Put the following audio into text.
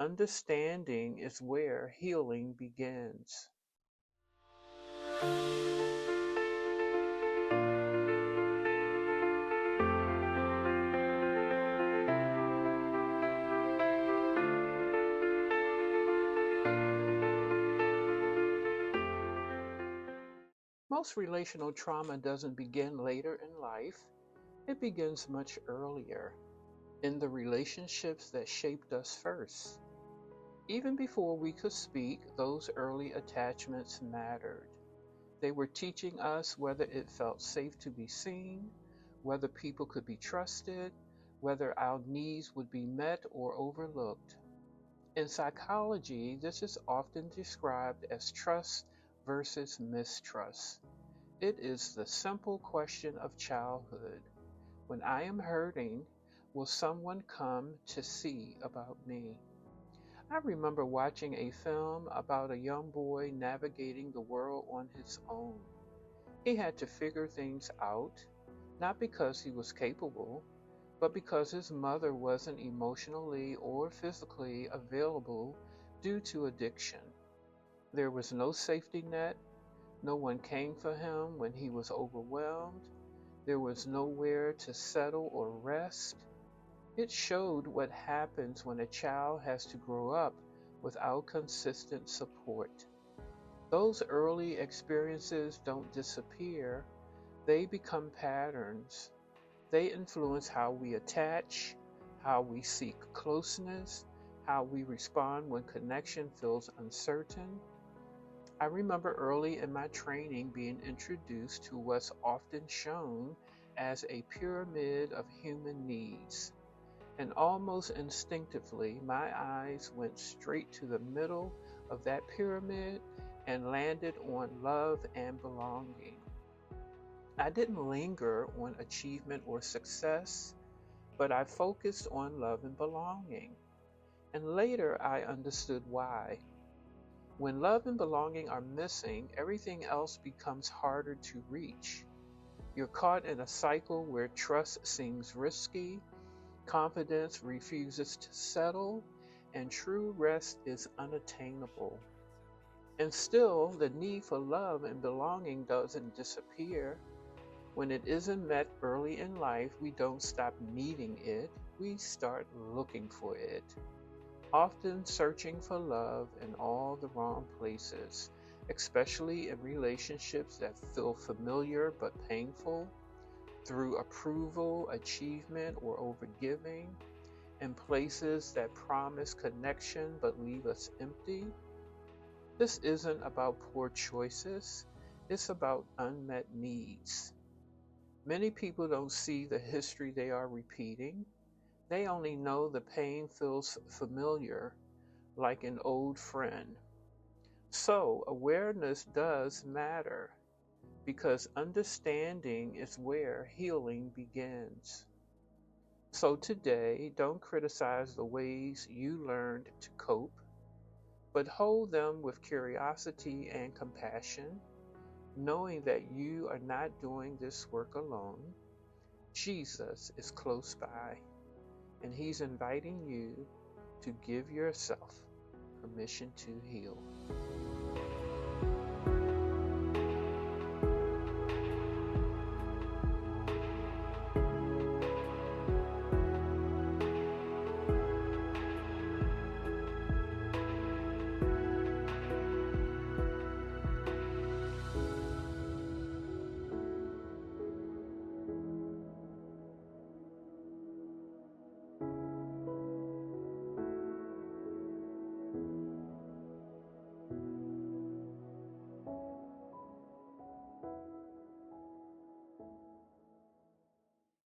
understanding is where healing begins. Most relational trauma doesn't begin later in life, it begins much earlier, in the relationships that shaped us first. Even before we could speak, those early attachments mattered. They were teaching us whether it felt safe to be seen, whether people could be trusted, whether our needs would be met or overlooked. In psychology, this is often described as trust versus mistrust. It is the simple question of childhood. When I am hurting, will someone come to see about me? I remember watching a film about a young boy navigating the world on his own. He had to figure things out, not because he was capable, but because his mother wasn't emotionally or physically available due to addiction. There was no safety net, no one came for him when he was overwhelmed, there was nowhere to settle or rest. It showed what happens when a child has to grow up without consistent support. Those early experiences don't disappear, they become patterns. They influence how we attach, how we seek closeness, how we respond when connection feels uncertain. I remember early in my training being introduced to what's often shown as a pyramid of human needs. And almost instinctively, my eyes went straight to the middle of that pyramid and landed on love and belonging. I didn't linger on achievement or success, but I focused on love and belonging. And later I understood why. When love and belonging are missing, everything else becomes harder to reach. You're caught in a cycle where trust seems risky, confidence refuses to settle, and true rest is unattainable. And still, the need for love and belonging doesn't disappear. When it isn't met early in life, we don't stop needing it, we start looking for it. Often searching for love in all the wrong places, especially in relationships that feel familiar but painful, through approval, achievement, or overgiving, in places that promise connection but leave us empty. This isn't about poor choices, it's about unmet needs. Many people don't see the history they are repeating. They only know the pain feels familiar, like an old friend. So, awareness does matter because understanding is where healing begins. So, today, don't criticize the ways you learned to cope, but hold them with curiosity and compassion, knowing that you are not doing this work alone. Jesus is close by, and He's inviting you to give yourself permission to heal.